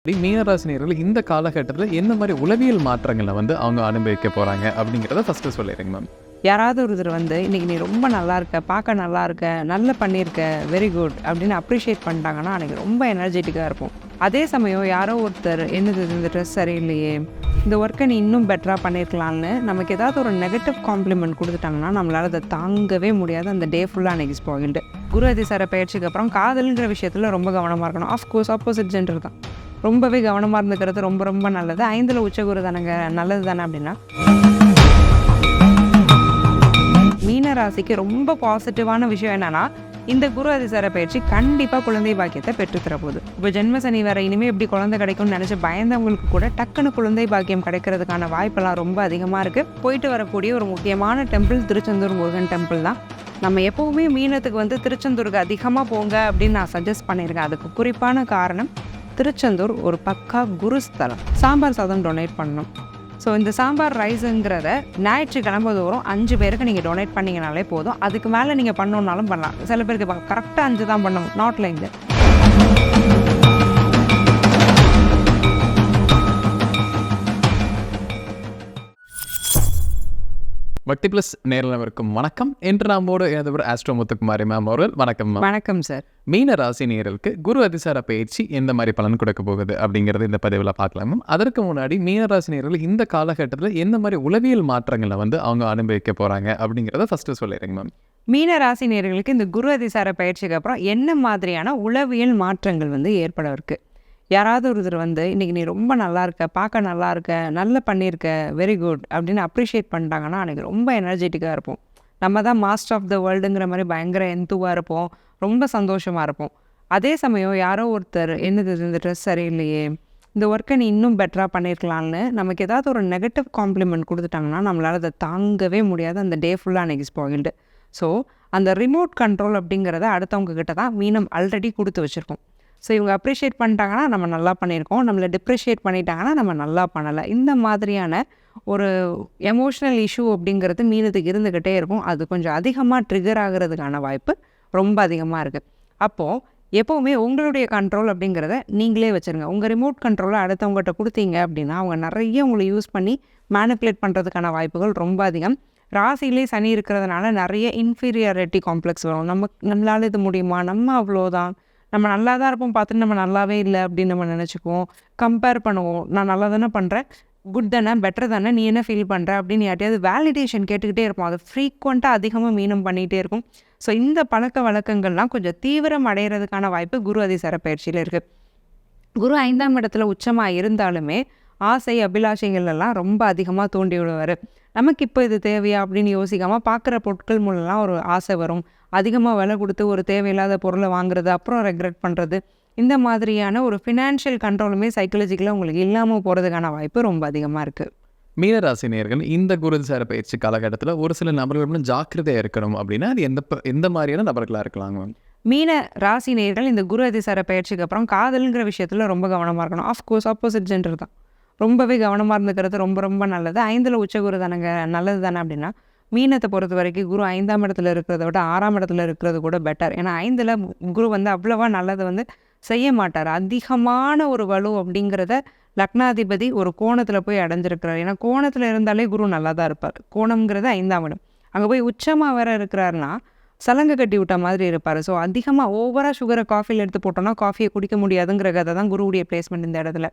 மீனராசினியர்கள் இந்த காலகட்டத்தில் என்ன மாதிரி உளவியல் மாற்றங்களை அவங்க அனுபவிக்க போறாங்க அப்படிங்கிறத ஃபர்ஸ்ட் சொல்லிடுங்க மேம். யாராவது ஒருத்தர் இன்னைக்கு நீ ரொம்ப நல்லா இருக்க, பார்க்க நல்லா இருக்க, நல்லா பண்ணியிருக்க, வெரி குட் அப்படின்னு அப்ரிஷியேட் பண்ணிட்டாங்கன்னா அன்றைக்கி ரொம்ப எனர்ஜெட்டிக்காக இருக்கும். அதே சமயம் யாரோ ஒருத்தர் என்னது இந்த ட்ரெஸ் சரியில்லையே, இந்த ஒர்க்கை நீ இன்னும் பெட்டராக பண்ணியிருக்கலான்னு நமக்கு ஏதாவது ஒரு நெகட்டிவ் காம்ப்ளிமெண்ட் கொடுத்துட்டாங்கன்னா நம்மளால் அதை தாங்கவே முடியாது. அந்த டே ஃபுல்லாக அன்றைக்கி ஸ்பாயில்டு. குரு அதிசார பயிற்சிக்கு அப்புறம் காதல்ங்கிற விஷயத்தில் ரொம்ப கவனமாக இருக்கணும். ஆஃப்கோர்ஸ் ஆப்போசிட் ஜெண்டர் தான், ரொம்பவே கவனமாக இருந்துக்கிறது ரொம்ப ரொம்ப நல்லது. 5ல் உச்சகுரு தானங்க, நல்லது தானே. அப்படின்னா மீன ராசிக்கு ரொம்ப பாசிட்டிவான விஷயம் என்னன்னா, இந்த குரு அதிசார பயிற்சி கண்டிப்பாக குழந்தை பாக்கியத்தை பெற்றுத்தர போகுது. இப்போ ஜென்ம சனி வேற இனிமேல் எப்படி குழந்தை கிடைக்கும்னு நினச்சி பயந்தவங்களுக்கு கூட டக்குன்னு குழந்தை பாக்கியம் கிடைக்கிறதுக்கான வாய்ப்பெல்லாம் ரொம்ப அதிகமாக இருக்குது. போயிட்டு வரக்கூடிய ஒரு முக்கியமான டெம்பிள் திருச்செந்தூர் முருகன் டெம்பிள் தான். நம்ம எப்போவுமே மீனத்துக்கு திருச்செந்தூருக்கு அதிகமாக போங்க அப்படின்னு நான் சஜஸ்ட் பண்ணியிருக்கேன். அதுக்கு குறிப்பான காரணம், திருச்செந்தூர் ஒரு பக்கா குருஸ்தலம். சாம்பார் சாதம் டொனேட் பண்ணணும். ஸோ இந்த சாம்பார் ரைஸுங்கிறத ஞாயிற்றுக்கிழமை தோறும் 5 பேருக்கு நீங்கள் டொனேட் பண்ணிங்கனாலே போதும். அதுக்கு மேலே நீங்கள் பண்ணணுன்னாலும் பண்ணலாம். சில பேருக்கு கரெக்டாக 5 தான் பண்ணணும், நாட் லைக் தட். பக்தி பிளஸ் நேரலவருக்கும் வணக்கம். என்று நம்மோடு எனது ஆஸ்ட்ரோ முத்துக்குமாரி மேம் அவர்கள். வணக்கம் மேம். வணக்கம் சார். மீன ராசி நேயர்களுக்கு குரு அதிசார பயிற்சி எந்த மாதிரி பலன் கொடுக்க போகுது அப்படிங்கிறது இந்த பதிவில் பார்க்கலாம் மேம். அதற்கு முன்னாடி மீனராசி நேயர்கள் இந்த காலகட்டத்தில் எந்த மாதிரி உளவியல் மாற்றங்களை அவங்க அனுபவிக்க போறாங்க அப்படிங்கிறத ஃபர்ஸ்ட் சொல்லிடுங்க மேம். மீன ராசி நேயர்களுக்கு இந்த குரு அதிசார பயிற்சிக்கு அப்புறம் என்ன மாதிரியான உளவியல் மாற்றங்கள் ஏற்பட இருக்கு? யாராவது ஒருத்தர் இன்றைக்கி நீ ரொம்ப நல்லா இருக்க, பார்க்க நல்லா இருக்க, நல்லா பண்ணியிருக்க, வெரி குட் அப்படின்னு அப்ரிஷியேட் பண்ணிட்டாங்கன்னா அன்றைக்கி ரொம்ப எனர்ஜெட்டிக்காக இருப்போம். நம்ம தான் மாஸ்டர் ஆஃப் த வேர்ல்டுங்கிற மாதிரி பயங்கர எந்துவாக இருப்போம், ரொம்ப சந்தோஷமாக இருப்போம். அதே சமயம் யாரோ ஒருத்தர் என்னது இந்த ட்ரெஸ் சரியில்லையே, இந்த ஒர்க்கை நீ இன்னும் பெட்டராக பண்ணியிருக்கலான்னு நமக்கு ஏதாவது ஒரு நெகட்டிவ் காம்ப்ளிமெண்ட் கொடுத்துட்டாங்கன்னா நம்மளால் அதை தாங்கவே முடியாது. அந்த டே ஃபுல்லாக அன்றைக்கி ஸ்பாயில்டு. ஸோ அந்த ரிமோட் கண்ட்ரோல் அப்படிங்கிறத அடுத்தவங்க கிட்ட தான் மீனம் ஆல்ரெடி கொடுத்து வச்சுருக்கோம். ஸோ இவங்க அப்ரிஷியேட் பண்ணிட்டாங்கன்னா நம்ம நல்லா பண்ணியிருக்கோம், நம்மளை டிப்ரிஷியேட் பண்ணிட்டாங்கன்னா நம்ம நல்லா பண்ணலை. இந்த மாதிரியான ஒரு எமோஷ்னல் இஷ்யூ அப்படிங்கிறது மீனத்துக்கு இருந்துக்கிட்டே இருக்கும். அது கொஞ்சம் அதிகமாக ட்ரிகர் ஆகிறதுக்கான வாய்ப்பு ரொம்ப அதிகமாக இருக்குது. அப்போது எப்போவுமே உங்களுடைய கண்ட்ரோல் அப்படிங்கிறத நீங்களே வச்சுருங்க. உங்கள் ரிமோட் கண்ட்ரோலை அடுத்தவங்ககிட்ட கொடுத்தீங்க அப்படின்னா அவங்க நிறைய உங்களை யூஸ் பண்ணி மேனிப்புலேட் பண்ணுறதுக்கான வாய்ப்புகள் ரொம்ப அதிகம். ராசியிலே சனி இருக்கிறதுனால நிறைய இன்ஃபீரியாரிட்டி காம்ப்ளெக்ஸ் வரும். நம்மளால் இது முடியுமா, நம்ம அவ்வளோதான், நம்ம நல்லா தான் இருப்போம், பார்த்துட்டு நம்ம நல்லாவே இல்லை அப்படின்னு நம்ம நினச்சிக்குவோம். கம்பேர் பண்ணுவோம், நான் நல்லா தானே பண்ணுறேன், குட் தானே, பெட்டர் தானே, நீ என்ன ஃபீல் பண்ணுற அப்படின்னு யார்ட்டையாவது வேலிடேஷன் கேட்டுக்கிட்டே இருப்போம். அது ஃப்ரீக்வெண்ட்டாக அதிகமாக மீனம் பண்ணிகிட்டே இருக்கும். ஸோ இந்த பழக்க வழக்கங்கள்லாம் கொஞ்சம் தீவிரம் அடைகிறதுக்கான வாய்ப்பு குரு அதிசார பயிற்சியில் இருக்குது. குரு 5ஆம் இடத்துல உச்சமாக இருந்தாலுமே ஆசை அபிலாஷைகள் எல்லாம் ரொம்ப அதிகமாக தூண்டி விடுவார். நமக்கு இப்போ இது தேவையா அப்படின்னு யோசிக்காமல் பார்க்குற பொருட்கள் மூலம்லாம் ஒரு ஆசை வரும். அதிகமாக விலை கொடுத்து ஒரு தேவையில்லாத பொருளை வாங்குறது, அப்புறம் ரெக்ரெட் பண்ணுறது, இந்த மாதிரியான ஒரு ஃபினான்ஷியல் கண்ட்ரோலுமே சைக்காலஜிக்கலாக உங்களுக்கு இல்லாமல் போகிறதுக்கான வாய்ப்பு ரொம்ப அதிகமாக இருக்குது. மீனராசி நேயர்கள் இந்த குரு அதிசார பயிற்சி காலகட்டத்தில் ஒரு சில நபர்களும் ஜாக்கிரதையாக இருக்கணும் அப்படின்னா அது எந்த மாதிரியான நபர்களாக இருக்கலாங்க? மீன ராசி நேயர்கள் இந்த குரு அதிசார பயிற்சிக்கு அப்புறம் காதல்ங்கிற விஷயத்தில் ரொம்ப கவனமாக இருக்கணும். ஆஃப்கோர்ஸ் ஆப்போசிட் ஜெண்டர் தான், ரொம்பவே கவனமாக இருந்துக்கிறது ரொம்ப ரொம்ப நல்லது. 5ல் உச்சகுரு தானங்க, நல்லது தானே. அப்படின்னா மீனத்தை பொறுத்த வரைக்கும் குரு 5ஆம் இடத்துல இருக்கிறத விட 6ஆம் இடத்துல இருக்கிறது கூட பெட்டர். ஏன்னா 5ல் குரு அவ்வளவா நல்லது செய்ய மாட்டார். அதிகமான ஒரு வலு அப்படிங்கிறத லக்னாதிபதி ஒரு கோணத்தில் போய் அடைஞ்சிருக்கிறார். ஏன்னா கோணத்தில் இருந்தாலே குரு நல்லா தான் இருப்பார். கோணம்ங்கிறது 5ஆம் இடம். அங்கே போய் உச்சமாக வேற இருக்கிறாருன்னா சலங்கை கட்டி விட்ட மாதிரி இருப்பார். ஸோ அதிகமாக ஓவராக சுகரை காஃபியில் எடுத்து போட்டோன்னா காஃபியை குடிக்க முடியாதுங்கிற கதை தான் குருவுடைய பிளேஸ்மெண்ட் இந்த இடத்துல.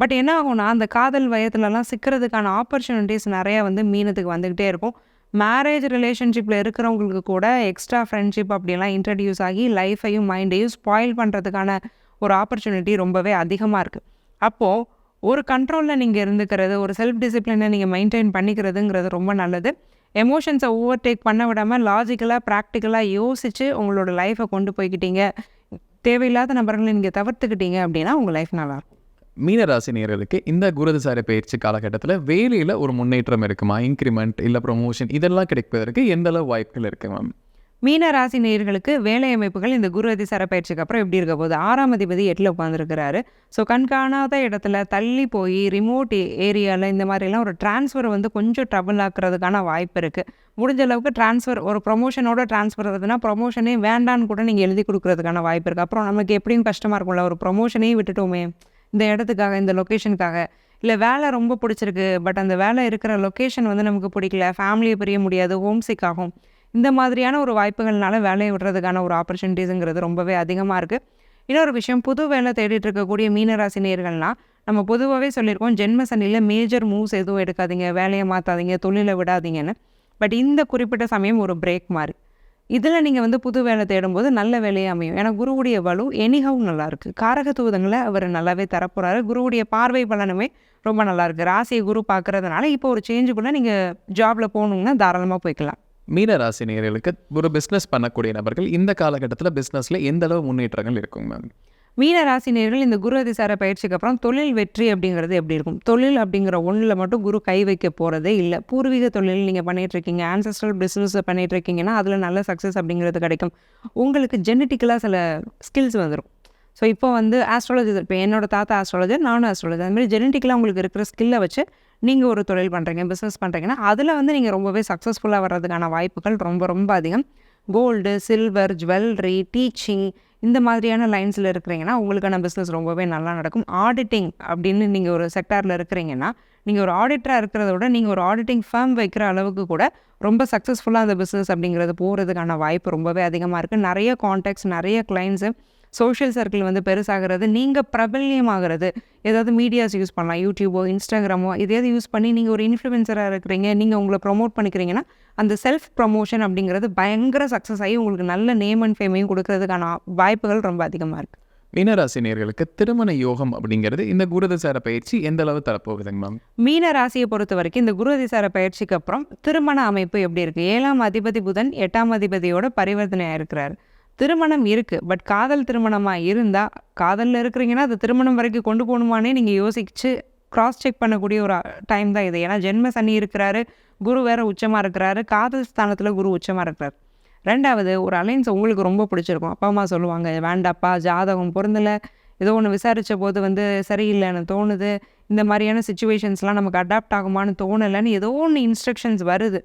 பட் என்ன ஆகும்னா அந்த காதல் வயத்துலலாம் சிக்கிறதுக்கான ஆப்பர்ச்சுனிட்டிஸ் நிறையா மீனத்துக்கு வந்துக்கிட்டே இருக்கும். மேரேஜ் ரிலேஷன்ஷிப்பில் இருக்கிறவங்களுக்கு கூட எக்ஸ்ட்ரா ஃப்ரெண்ட்ஷிப் அப்படிலாம் இன்ட்ரடியூஸ் ஆகி லைஃபையும் மைண்டையும் ஸ்பாயில் பண்ணுறதுக்கான ஒரு ஆப்பர்ச்சுனிட்டி ரொம்பவே அதிகமாக இருக்குது. அப்போது ஒரு கண்ட்ரோலில் நீங்கள் இருந்துக்கிறது, ஒரு செல்ஃப் டிசிப்ளினை நீங்கள் மெயின்டைன் பண்ணிக்கிறதுங்கிறது ரொம்ப நல்லது. எமோஷன்ஸை ஓவர்டேக் பண்ண விடாமல் லாஜிக்கலாக ப்ராக்டிக்கலாக யோசித்து உங்களோட லைஃப்பை கொண்டு போய்க்கிட்டீங்க, தேவையில்லாத நபர்களை நீங்கள் தவிர்த்துக்கிட்டீங்க அப்படின்னா உங்கள் லைஃப் நல்லாயிருக்கும். மீனராசி நேயர்களுக்கு இந்த குரு அதிசார பயிற்சி காலகட்டத்தில் வேலையில் ஒரு முன்னேற்றம் இருக்குமா, இன்க்ரிமெண்ட் இல்லை ப்ரொமோஷன் இதெல்லாம் கிடைப்பதற்கு எந்த அளவு வாய்ப்புகள் இருக்கு மேம்? மீன ராசி நேயர்களுக்கு வேலை அமைப்புகள் இந்த குரு அதிசார பயிற்சிக்கு அப்புறம் எப்படி இருக்க போகுது? 6ஆம் அதிபதி 8ல் உட்காந்துருக்கிறாரு. ஸோ கண்காணாத இடத்துல தள்ளி போய் ரிமோட் ஏரியாவில் இந்த மாதிரிலாம் ஒரு டிரான்ஸ்ஃபர் கொஞ்சம் ட்ரபிள் ஆக்குறதுக்கான வாய்ப்பு இருக்குது. முடிஞ்ச அளவுக்கு டிரான்ஸ்ஃபர், ஒரு ப்ரொமோஷனோட டிரான்ஸ்ஃபர் வருதுன்னா ப்ரொமோஷனே வேண்டான்னு கூட நீங்கள் எழுதி கொடுக்குறதுக்கான வாய்ப்பு இருக்குது. அப்புறம் நமக்கு எப்படியும் கஷ்டமாக இருக்கும்ல, ஒரு ப்ரொமோஷனே விட்டுட்டோமே, இந்த இடத்துக்காக, இந்த லொக்கேஷனுக்காக, இல்லை வேலை ரொம்ப பிடிச்சிருக்கு பட் அந்த வேலை இருக்கிற லொக்கேஷன் வந்து நமக்கு பிடிக்கல, ஃபேமிலியை பிரிய முடியாது, ஹோம் சிக் ஆகும். இந்த மாதிரியான ஒரு வாய்ப்புகள்னால வேலையை விடுறதுக்கான ஒரு ஆப்பர்ச்சுனிட்டிஸுங்கிறது ரொம்பவே அதிகமாக இருக்குது. இன்னொரு விஷயம், புது வேலை தேடிட்டு இருக்கக்கூடிய மீனராசி நேயர்கள்லாம் நம்ம பொதுவாகவே சொல்லியிருக்கோம், ஜென்ம சனியில் மேஜர் மூவ்ஸ் எதுவும் எடுக்காதீங்க, வேலையை மாற்றாதீங்க, தொழிலை விடாதீங்கன்னு. பட் இந்த குறிப்பிட்ட சமயம் ஒரு பிரேக் மாதிரி. இதில் நீங்கள் வந்து புது வேலை தேடும்போது நல்ல வேலையே அமையும். ஏன்னா குருவுடைய வலு எனிஹவ் நல்லாயிருக்கு. காரகத்துவங்களை அவர் நல்லாவே தரப்போகிறாரு. குருவுடைய பார்வை பலனுமே ரொம்ப நல்லாயிருக்கு. ராசியை குரு பார்க்குறதுனால இப்போ ஒரு சேஞ்சுக்குள்ளே நீங்கள் ஜாபில் போகணுங்கன்னா தாராளமாக போய்க்கலாம். மீன ராசி நேயர்களுக்கு ஒரு பிஸ்னஸ் பண்ணக்கூடிய நபர்கள் இந்த காலகட்டத்தில் பிஸ்னஸில் எந்த அளவு முன்னேற்றங்கள் இருக்குங்க மேம்? மீன ராசி நேயர்கள் இந்த குரு அதிசார பயிற்சிக்கு அப்புறம் தொழில் வெற்றி அப்படிங்கிறது எப்படி இருக்கும்? தொழில் அப்படிங்கிற ஒன்றில் மட்டும் குரு கை வைக்க போகிறதே இல்லை. பூர்வீக தொழில் நீங்கள் பண்ணிகிட்ருக்கீங்க, ஆன்சஸ்ட்ரல் பிஸ்னஸ் பண்ணிகிட்ருக்கீங்கன்னா அதில் நல்ல சக்ஸஸ் அப்படிங்கிறது கிடைக்கும். உங்களுக்கு ஜெனட்டிக்கலாக சில ஸ்கில்ஸ் வந்துடும். ஸோ இப்போ வந்து ஆஸ்ட்ராலஜி, இப்போ என்னோட தாத்தா ஆஸ்ட்ராலஜர், நானும் ஆஸ்ட்ராலஜர், அதுமாதிரி ஜெனட்டிக்கலாக உங்களுக்கு இருக்கிற ஸ்கில்லை வச்சு நீங்கள் ஒரு தொழில் பண்ணுறீங்க, பிஸ்னஸ் பண்ணுறீங்கன்னா அதில் வந்து நீங்கள் ரொம்பவே சக்ஸஸ்ஃபுல்லாக வர்றதுக்கான வாய்ப்புகள் ரொம்ப ரொம்ப அதிகம். கோல்டு, சில்வர், ஜுவல்லரி, டீச்சிங் இந்த மாதிரியான லைன்ஸில் இருக்கிறீங்கன்னா உங்களுக்கான பிஸ்னஸ் ரொம்பவே நல்லா நடக்கும். ஆடிட்டிங் அப்படின்னு நீங்கள் ஒரு செக்டாரில் இருக்கிறீங்கன்னா, நீங்கள் ஒரு ஆடிட்டராக இருக்கிறத விட நீங்கள் ஒரு ஆடிட்டிங் ஃபர்ம் வைக்கிற அளவுக்கு கூட ரொம்ப சக்ஸஸ்ஃபுல்லாக அந்த பிஸ்னஸ் அப்படிங்கிறது போகிறதுக்கான வாய்ப்பு ரொம்பவே அதிகமாக இருக்குது. நிறைய கான்டாக்ட்ஸ், நிறைய கிளைண்ட்ஸு, சோஷியல் சர்க்கிள் வந்து பெருசாகிறது, நீங்கள் பிரபல்யமாகிறது. ஏதாவது மீடியாஸ் யூஸ் பண்ணலாம், யூடியூபோ, இன்ஸ்டாகிராமோ இதையாவது யூஸ் பண்ணி நீங்கள் ஒரு இன்ஃப்ளூயன்சராக இருக்கிறீங்க, நீங்கள் உங்களை ப்ரொமோட் பண்ணிக்கிறீங்கன்னா அந்த செல்ஃப் ப்ரமோஷன் அப்படிங்கிறது பயங்கர சக்ஸஸ் ஆகி உங்களுக்கு நல்ல நேம் அண்ட் ஃபேமையும் கொடுக்கறதுக்கான வாய்ப்புகள் ரொம்ப அதிகமாக இருக்குது. மீனராசி நேயர்களுக்கு திருமண யோகம் அப்படிங்கிறது இந்த குருதிசார பயிற்சி எந்த அளவு தரப்போகுதுங்க மேம்? மீன ராசியை பொறுத்த வரைக்கும் இந்த குரு அதிசார பயிற்சிக்கு அப்புறம் திருமண அமைப்பு எப்படி இருக்குது? 7ஆம் அதிபதி புதன் 8ஆம் அதிபதியோட பரிவர்த்தனையாக இருக்கிறார். திருமணம் இருக்குது, பட் காதல் திருமணமாக இருந்தால், காதலில் இருக்கிறீங்கன்னா அது திருமணம் வரைக்கும் கொண்டு போகணுமானே நீங்கள் யோசிச்சு கிராஸ் செக் பண்ணக்கூடிய ஒரு டைம் தான் இது. ஏன்னா ஜென்ம சனி இருக்கிறாரு, குரு வேறு உச்சமாக இருக்கிறாரு, காதல் ஸ்தானத்தில் குரு உச்சமாக இருக்கிறார். ரெண்டாவது, ஒரு அலைன்ஸ் உங்களுக்கு ரொம்ப பிடிச்சிருக்கும். அப்பா அம்மா சொல்லுவாங்க, வேண்டாப்பா ஜாதகம் பொருந்தலை, ஏதோ ஒன்று விசாரித்த போது வந்து சரியில்லைன்னு தோணுது, இந்த மாதிரியான சுச்சுவேஷன்ஸ்லாம் நமக்கு அடாப்ட் ஆகுமான்னு தோணலைன்னு ஏதோ ஒன்று இன்ஸ்ட்ரக்ஷன்ஸ் வருது.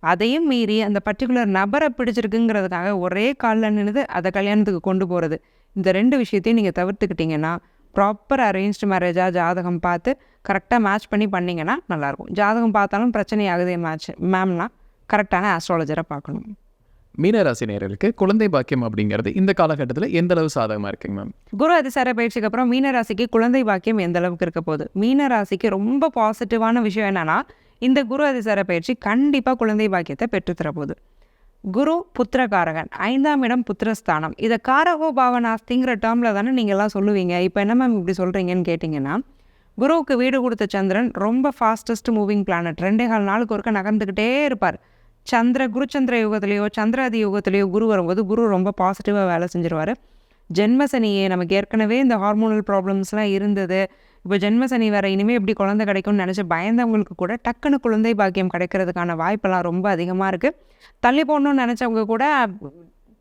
அதையும் மீறி அந்த பர்டிகுலர் நபரை பிடிச்சிருக்குங்கிறதுக்காக ஒரே காலில் நின்று அதை கல்யாணத்துக்கு கொண்டு போகிறது, இந்த 2 விஷயத்தையும் நீங்கள் தவிர்த்துக்கிட்டிங்கன்னா ப்ராப்பர் அரேஞ்ச்டு மேரேஜாக ஜாதகம் பார்த்து கரெக்டாக மேட்ச் பண்ணி பண்ணிங்கன்னா நல்லாயிருக்கும். ஜாதகம் பார்த்தாலும் பிரச்சனை ஆகுதே மேம்னா கரெக்டான ஆஸ்ட்ராலஜரை பார்க்கணும். மீனராசி நேயர்களுக்கு குழந்தை பாக்கியம் அப்படிங்கிறது இந்த காலகட்டத்தில் எந்த அளவு சாதகமாக இருக்குங்க மேம்? குரு அதிசார பயிற்சிக்கு அப்புறம் மீனராசிக்கு குழந்தை பாக்கியம் எந்த அளவுக்கு இருக்க போகுது? மீனராசிக்கு ரொம்ப பாசிட்டிவான விஷயம் என்னன்னா, இந்த குரு அதிசார பயிற்சி கண்டிப்பாக குழந்தை பாக்கியத்தை பெற்றுத்தரப்போகுது. குரு புத்திரகாரகன், 5ஆம் இடம் புத்திரஸ்தானம். இதை காரகோ பாவனாஸ்திங்கிற டேர்மில் தானே நீங்கள்லாம் சொல்லுவீங்க. இப்போ என்ன மேம் இப்படி சொல்கிறீங்கன்னு கேட்டிங்கன்னா, குருவுக்கு வீடு கொடுத்த சந்திரன் ரொம்ப ஃபாஸ்டஸ்ட் மூவிங் பிளானட். 2.25 நாளுக்கு ஒருக்க நகர்ந்துக்கிட்டே இருப்பார். குருச்சந்திர யுகத்திலேயோ சந்திராதி யுகத்திலேயோ குரு வரும்போது குரு ரொம்ப பாசிட்டிவாக வேலை செஞ்சிருவார். ஜென்மசனியே நமக்கு ஏற்கனவே இந்த ஹார்மோனல் ப்ராப்ளம்ஸ்லாம் இருந்தது, இப்போ ஜென்மசனி வேறு இனிமேல் எப்படி குழந்தை கிடைக்கும்னு நினச்சி பயந்தவங்களுக்கு கூட டக்குன்னு குழந்தை பாக்கியம் கிடைக்கிறதுக்கான வாய்ப்பெல்லாம் ரொம்ப அதிகமாக இருக்குது. தள்ளி போடணும்னு நினச்சவங்க கூட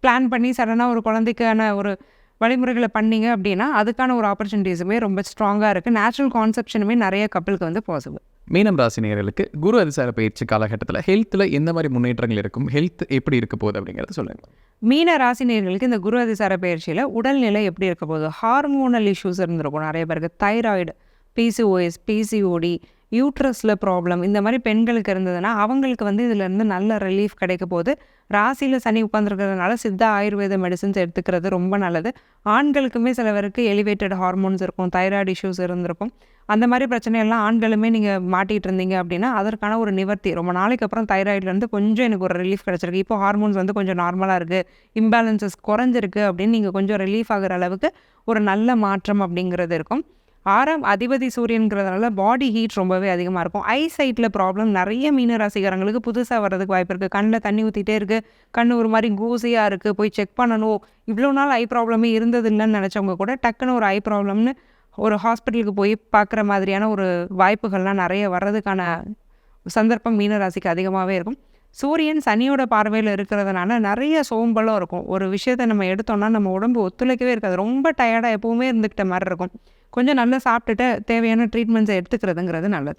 பிளான் பண்ணி சடனாக ஒரு குழந்தைக்கான ஒரு வழிமுறைகளை பண்ணிங்க அப்படின்னா அதுக்கான ஒரு ஆப்பர்ச்சுனிட்டிஸுமே ரொம்ப ஸ்ட்ராங்காக இருக்குது. நேச்சுரல் கான்செப்ஷனுமே நிறைய கப்பலுக்கு வந்து பாசிபிள். மீனம் ராசி நேயர்களுக்கு குரு அதிசார பயிற்சி காலகட்டத்தில் ஹெல்த்தில் எந்த மாதிரி முன்னேற்றங்கள் இருக்கும், ஹெல்த் எப்படி இருக்க போகுது அப்படிங்கிறத சொல்லுங்கள். மீன ராசி நேயர்களுக்கு இந்த குரு அதிசார பயிற்சியில் உடல்நிலை எப்படி இருக்க போகுது? ஹார்மோனல் இஷ்யூஸ் இருந்திருக்கும் நிறைய பேருக்கு. தைராய்டு, பிசிஓஎஸ், பிசிஓடி, யூட்ரஸில் ப்ராப்ளம் இந்த மாதிரி பெண்களுக்கு இருந்ததுன்னா அவங்களுக்கு வந்து இதிலேருந்து நல்ல ரிலீஃப் கிடைக்க போகுது. ராசியில் சனி உட்காந்துருக்கிறதுனால சித்தா ஆயுர்வேத மெடிசன்ஸ் எடுத்துக்கிறது ரொம்ப நல்லது. ஆண்களுக்குமே சில பேருக்கு எலிவேட்டட் ஹார்மோன்ஸ் இருக்கும், தைராய்டு இஷ்யூஸ் இருந்திருக்கும். அந்த மாதிரி பிரச்சனையெல்லாம் ஆண்களுமே நீங்கள் மாட்டிகிட்டு இருந்தீங்க அப்படின்னா அதற்கான ஒரு நிவர்த்தி. ரொம்ப நாளைக்கு அப்புறம் தைராய்டுலேருந்து கொஞ்சம் எனக்கு ஒரு ரிலீஃப் கிடச்சிருக்கு, இப்போ ஹார்மோன்ஸ் வந்து கொஞ்சம் நார்மலாக இருக்குது, இம்பேலன்சஸ் குறைஞ்சிருக்கு அப்படின்னு நீங்கள் கொஞ்சம் ரிலீஃப் ஆகிற அளவுக்கு ஒரு நல்ல மாற்றம் அப்படிங்கிறது இருக்கும். 6ஆம் அதிபதி சூரியன்கிறதுனால பாடி ஹீட் ரொம்பவே அதிகமாக இருக்கும். ஐ சைட்டில் ப்ராப்ளம் நிறைய மீன ராசிக்காரங்களுக்கு புதுசாக வர்றதுக்கு வாய்ப்பு இருக்குது. கண்ணில் தண்ணி ஊற்றிட்டே இருக்குது, கண் ஒரு மாதிரி கூசியாக இருக்குது, போய் செக் பண்ணணும். இவ்வளோ நாள் ஐ ப்ராப்ளமே இருந்தது இல்லைன்னு நினச்சவங்க கூட டக்குன்னு ஒரு ஐ ப்ராப்ளம்னு ஒரு ஹாஸ்பிட்டலுக்கு போய் பார்க்குற மாதிரியான ஒரு வாய்ப்புகள்லாம் நிறைய வர்றதுக்கான சந்தர்ப்பம் மீன ராசிக்கு அதிகமாகவே இருக்கும். சூரியன் சனியோட பார்வையில் இருக்கிறதுனால நிறைய சோம்பலும் இருக்கும். ஒரு விஷயத்தை நம்ம எடுத்தோம்னா நம்ம உடம்பு ஒத்துழைக்கவே இருக்காது, ரொம்ப டயர்டாக எப்போவுமே இருந்துக்கிட்ட மாதிரி இருக்கும். கொஞ்சம் நல்லா சாப்பிட்டுட்டு தேவையான ட்ரீட்மெண்ட்ஸை எடுத்துக்கிறதுங்கிறது நல்லது.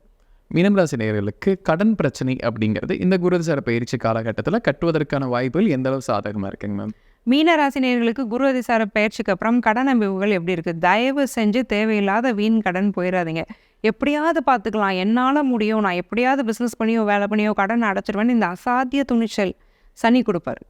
மீனம் ராசி நேயர்களுக்கு கடன் பிரச்சனை அப்படிங்கிறது இந்த குருதிசார பயிற்சி காலகட்டத்தில் கட்டுவதற்கான வாய்ப்புகள் எந்த அளவு சாதகமாக இருக்குங்க மேம்? மீனராசி நேயர்களுக்கு குரு அதிசார பயிற்சிக்கு அப்புறம் கடன் அமைப்புகள் எப்படி இருக்குது? தயவு செஞ்சு தேவையில்லாத வீண் கடன் போயிடாதீங்க. எப்படியாவது பார்த்துக்கலாம், என்னால் முடியும், நான் எப்படியாவது பிஸ்னஸ் பண்ணியோ வேலை பண்ணியோ கடன் அடைச்சிருவேன்னு இந்த அசாத்திய துணிச்சல் சனி கொடுப்பாரு.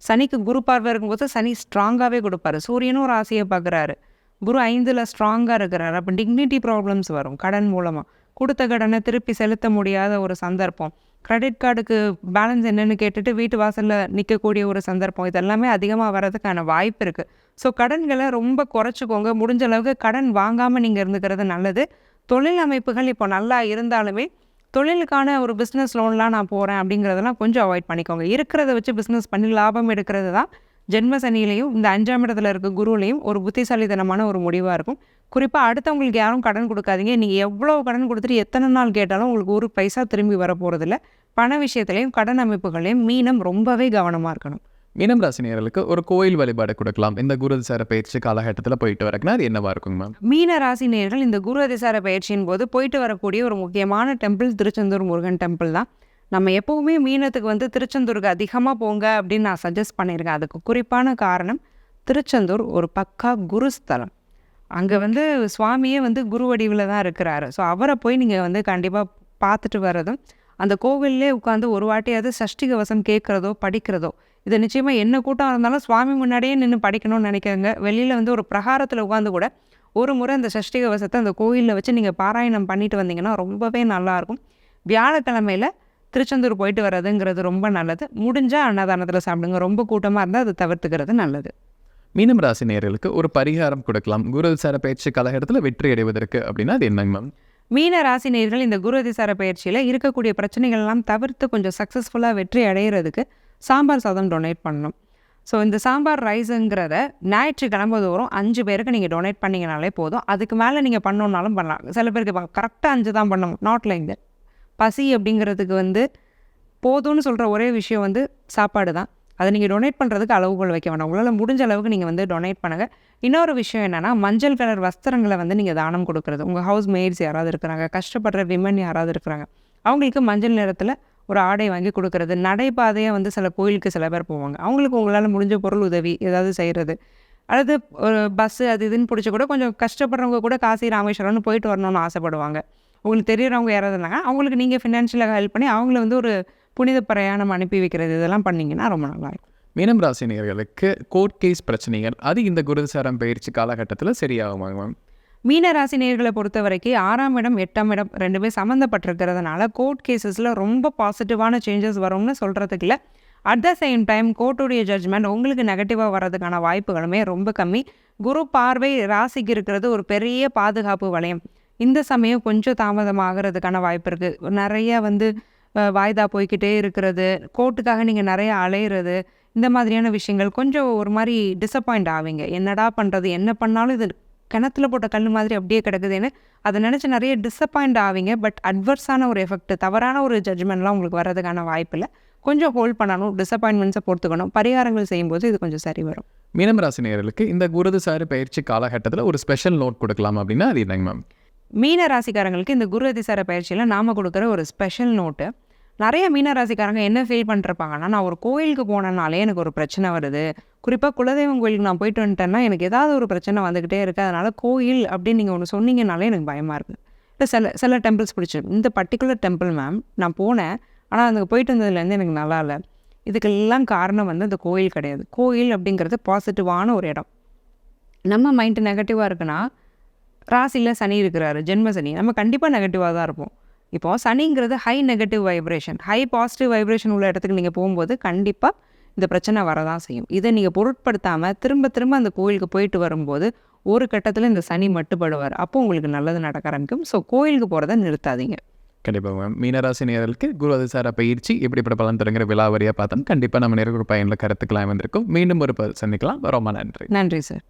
சனிக்கு குரு பார்வை இருக்கும்போது சனி ஸ்ட்ராங்காகவே கொடுப்பாரு. சூரியனும் ஒரு ராசியை பார்க்குறாரு, குரு 5ல் ஸ்ட்ராங்காக இருக்கிறாரு. அப்போ டிக்னிட்டி ப்ராப்ளம்ஸ் வரும் கடன் மூலமாக. கொடுத்த கடனை திருப்பி செலுத்த முடியாத ஒரு சந்தர்ப்பம், கிரெடிட் கார்டுக்கு பேலன்ஸ் என்னென்னு கேட்டுட்டு வீட்டு வாசலில் நிற்கக்கூடிய ஒரு சந்தர்ப்பம், இதெல்லாமே அதிகமாக வர்றதுக்கான வாய்ப்பு இருக்குது. ஸோ கடன்களை ரொம்ப குறைச்சிக்கோங்க. முடிஞ்ச அளவுக்கு கடன் வாங்காமல் நீங்கள் இருந்துக்கிறது நல்லது. தொழில் அமைப்புகள் இப்போ நல்லா இருந்தாலுமே தொழிலுக்கான ஒரு பிஸ்னஸ் லோன்லாம் நான் போகிறேன் அப்படிங்கிறதெல்லாம் கொஞ்சம் அவாய்ட் பண்ணிக்கோங்க. இருக்கிறத வச்சு பிஸ்னஸ் பண்ணி லாபம் எடுக்கிறது தான் ஜென்ம சனியிலையும் இந்த 5ஆம் இடத்துல இருக்க குருவிலையும் ஒரு புத்திசாலித்தனமான ஒரு முடிவாக இருக்கும். குறிப்பாக அடுத்தவங்களுக்கு யாரும் கடன் கொடுக்காதீங்க. நீங்கள் எவ்வளோ கடன் கொடுத்துட்டு எத்தனை நாள் கேட்டாலும் உங்களுக்கு ஒரு பைசா திரும்பி வர போகிறதில்ல. பண விஷயத்துலையும் கடன் அமைப்புகளையும் மீனம் ரொம்பவே கவனமாக இருக்கணும். மீனம் ராசி நேயர்களுக்கு ஒரு கோயில் வழிபாடு கொடுக்கலாம் இந்த குரு அதிசார பயிற்சி காலகட்டத்தில் போயிட்டு வரக்குன்னா அது என்னவா இருக்குங்க மேம்? மீன ராசி நேயர்கள் இந்த குரு அதிசார பயிற்சியின் போது போயிட்டு வரக்கூடிய ஒரு முக்கியமான டெம்பிள் திருச்செந்தூர் முருகன் டெம்பிள் தான். நம்ம எப்போவுமே மீனத்துக்கு வந்து திருச்செந்தூருக்கு அதிகமாக போங்க அப்படின்னு நான் சஜஸ்ட் பண்ணியிருக்கேன். அதுக்கு குறிப்பான காரணம், திருச்செந்தூர் ஒரு பக்கா குருஸ்தலம். அங்கே வந்து சுவாமியே வந்து குரு வடிவில் தான் இருக்கிறாரு. ஸோ அவரை போய் நீங்கள் வந்து கண்டிப்பாக பார்த்துட்டு வர்றதும், அந்த கோவிலே உட்காந்து ஒரு வாட்டியாவது சஷ்டி கவசம் கேட்குறதோ படிக்கிறதோ, இது நிச்சயமாக என்ன கூட்டம் இருந்தாலும் சுவாமி முன்னாடியே நின்று படிக்கணும்னு நினைக்கிறேங்க. வெளியில் வந்து ஒரு பிரகாரத்தில் உட்காந்து கூட ஒரு முறை அந்த சஷ்டி கவசத்தை அந்த கோயிலில் வச்சு நீங்கள் பாராயணம் பண்ணிட்டு வந்தீங்கன்னா ரொம்பவே நல்லாயிருக்கும். வியாழக்கிழமையில் திருச்செந்தூர் போயிட்டு வர்றதுங்கிறது ரொம்ப நல்லது. முடிஞ்சால் அன்னதானத்தில் சாப்பிடுங்க. ரொம்ப கூட்டமாக இருந்தால் அது தவிர்த்துக்கிறது நல்லது. மீனம் ராசி நேயர்களுக்கு ஒரு பரிகாரம் கொடுக்கலாம் குரு அதிசார பயிற்சி காலகட்டத்தில் வெற்றி அடைவதற்கு அப்படின்னா அது என்னங்க மேம்? மீன ராசி நேயர்கள் இந்த குரு அதிசார பயிற்சியில் இருக்கக்கூடிய பிரச்சனைகள் எல்லாம் தவிர்த்து கொஞ்சம் சக்ஸஸ்ஃபுல்லாக வெற்றி அடைகிறதுக்கு சாம்பார் சாதம் டொனேட் பண்ணணும். ஸோ இந்த சாம்பார் ரைஸுங்கிறத ஞாயிற்றுக்கிழமை தோறும் 5 பேருக்கு நீங்கள் டொனேட் பண்ணிங்கனாலே போதும். அதுக்கு மேலே நீங்கள் பண்ணணுன்னாலும் பண்ணலாம். சில பேருக்கு கரெக்டாக 5 தான் பண்ணணும், நாட் லைக் தட். பசி அப்படிங்கிறதுக்கு வந்து போதும்னு சொல்கிற ஒரே விஷயம் வந்து சாப்பாடு தான். அதை நீங்கள் டொனேட் பண்ணுறதுக்கு அளவுகோல் வைக்க வேண்டாம். உங்களால் முடிஞ்ச அளவுக்கு நீங்கள் வந்து டொனேட் பண்ணுங்கள். இன்னொரு விஷயம் என்னென்னா, மஞ்சள் கலர் வஸ்திரங்களை வந்து நீங்கள் தானம் கொடுக்குறது. உங்கள் ஹவுஸ் மேட்ஸ் யாராவது இருக்கிறாங்க, கஷ்டப்படுற விமன் யாராவது இருக்கிறாங்க, அவங்களுக்கு மஞ்சள் நிறத்தில் ஒரு ஆடை வாங்கி கொடுக்குறது. நடைபாதையாக வந்து சில கோயிலுக்கு சில பேர் போவாங்க, அவங்களுக்கு உங்களால் முடிஞ்ச பொருள் உதவி ஏதாவது செய்கிறது. அல்லது ஒரு பஸ்ஸு அது இதுன்னு பிடிச்ச கூட கொஞ்சம் கஷ்டப்படுறவங்க கூட காசி ராமேஸ்வரம்னு போயிட்டு வரணும்னு ஆசைப்படுவாங்க. உங்களுக்கு தெரியுறவங்க யாராவது இருந்தாங்க, அவங்களுக்கு நீங்கள் ஃபினான்ஷியலாக ஹெல்ப் பண்ணி அவங்கள வந்து ஒரு புனித பிரயாணம் அனுப்பி வைக்கிறது, இதெல்லாம் பண்ணிங்கன்னா ரொம்ப நல்லாயிருக்கும். மீனம் ராசி நேயர்களுக்கு கோர்ட் கேஸ் பிரச்சனைகள் அது இந்த குரு அதிசாரம் பயிற்சி காலகட்டத்தில் சரியாகுமாங்க மேம்? மீன ராசி நேயர்களை பொறுத்த வரைக்கும் 6ஆம் இடம் 8ஆம் இடம் ரெண்டுமே சம்மந்தப்பட்டிருக்கிறதுனால கோர்ட் கேசஸில் ரொம்ப பாசிட்டிவான சேஞ்சஸ் வரும்னு சொல்கிறதுக்கு இல்லை. அட் த சேம் டைம் கோர்ட்டுடைய ஜட்ஜ்மெண்ட் உங்களுக்கு நெகட்டிவாக வர்றதுக்கான வாய்ப்புகளுமே ரொம்ப கம்மி. குரு பார்வை ராசிக்கு இருக்கிறது ஒரு பெரிய பாதுகாப்பு வளையம். இந்த சமயம் கொஞ்சம் தாமதமாகிறதுக்கான வாய்ப்பு இருக்குது. நிறைய வந்து வாய்தா போய்கிட்டே இருக்கிறது, கோர்ட்டுக்காக நீங்கள் நிறைய அலையிறது, இந்த மாதிரியான விஷயங்கள் கொஞ்சம் ஒரு மாதிரி டிசப்பாயிண்ட் ஆவீங்க. என்னடா பண்ணுறது, என்ன பண்ணாலும் இது கிணத்துல போட்ட கல் மாதிரி அப்படியே கிடக்குதுன்னு அதை நினச்சி நிறைய டிசப்பாயிண்ட் ஆவீங்க. பட் அட்வர்ஸான ஒரு எஃபெக்ட், தவறான ஒரு ஜட்ஜ்மெண்ட்லாம் உங்களுக்கு வர்றதுக்கான வாய்ப்பு இல்லை. கொஞ்சம் ஹோல்ட் பண்ணணும், டிசப்பாயின்மெண்ட்ஸை பொறுத்துக்கணும். பரிகாரங்கள் செய்யும்போது இது கொஞ்சம் சரி வரும். மீனம் ராசி நேயர்களுக்கு இந்த குரு அதிசார பயிற்சி காலகட்டத்தில் ஒரு ஸ்பெஷல் நோட் கொடுக்கலாம் அப்படின்னா அது என்னங்க மேம்? மீன ராசிக்காரங்களுக்கு இந்த குரு அதிசார பயிற்சியில் நாம் கொடுக்குற ஒரு ஸ்பெஷல் நோட்டு, நிறைய மீன ராசிக்காரங்க என்ன ஃபீல் பண்ணிருப்பாங்கன்னா, நான் ஒரு கோயிலுக்கு போனேன்னாலே எனக்கு ஒரு பிரச்சனை வருது, குறிப்பாக குலதெய்வம் கோயிலுக்கு நான் போயிட்டு வந்துட்டேன்னா எனக்கு ஏதாவது ஒரு பிரச்சனை வந்துக்கிட்டே இருக்குது, அதனால் கோயில் அப்படின்னு நீங்கள் ஒன்று சொன்னீங்கனாலே எனக்கு பயமாக இருக்குது. இல்லை சில டெம்பிள்ஸ் பிடிச்சிருக்கு. இந்த பர்டிகுலர் டெம்பிள் மேம் நான் போனேன், ஆனால் அங்கே போயிட்டு வந்ததுலேருந்து எனக்கு நல்லா இல்லை. இதுக்கெல்லாம் காரணம் வந்து அந்த கோயில் கிடையாது. கோயில் அப்படிங்கிறது பாசிட்டிவான ஒரு இடம். நம்ம மைண்டு நெகட்டிவாக இருக்குன்னா, ராசியில் சனி இருக்கிறாரு, ஜென்ம சனி, நம்ம கண்டிப்பாக நெகட்டிவாக தான் இருப்போம். இப்போது சனிங்கிறது high negative vibration, high positive vibration உள்ள இடத்துக்கு நீங்கள் போகும்போது கண்டிப்பாக இந்த பிரச்சனை வரதான் செய்யும். இதை நீங்கள் பொருட்படுத்தாமல் திரும்ப திரும்ப அந்த கோயிலுக்கு போயிட்டு வரும்போது ஒரு கட்டத்தில் இந்த சனி மட்டுப்படுவார். அப்போ உங்களுக்கு நல்லது நடக்க ஆரம்பிக்கும். ஸோ கோயிலுக்கு போகிறத நிறுத்தாதீங்க. கண்டிப்பாக மேம். மீனராசி நேயர்களுக்கு குரு அதிசார பயிற்சி எப்படிப்பட்ட பலன் தருங்கிற விலாவரியாக பார்த்தோம். கண்டிப்பாக நம்ம நேர்கள் பயனில் கருத்துக்களாக வந்திருக்கும். மீண்டும் ஒரு சந்திக்கலாம். ரொம்ப நன்றி. நன்றி சார்.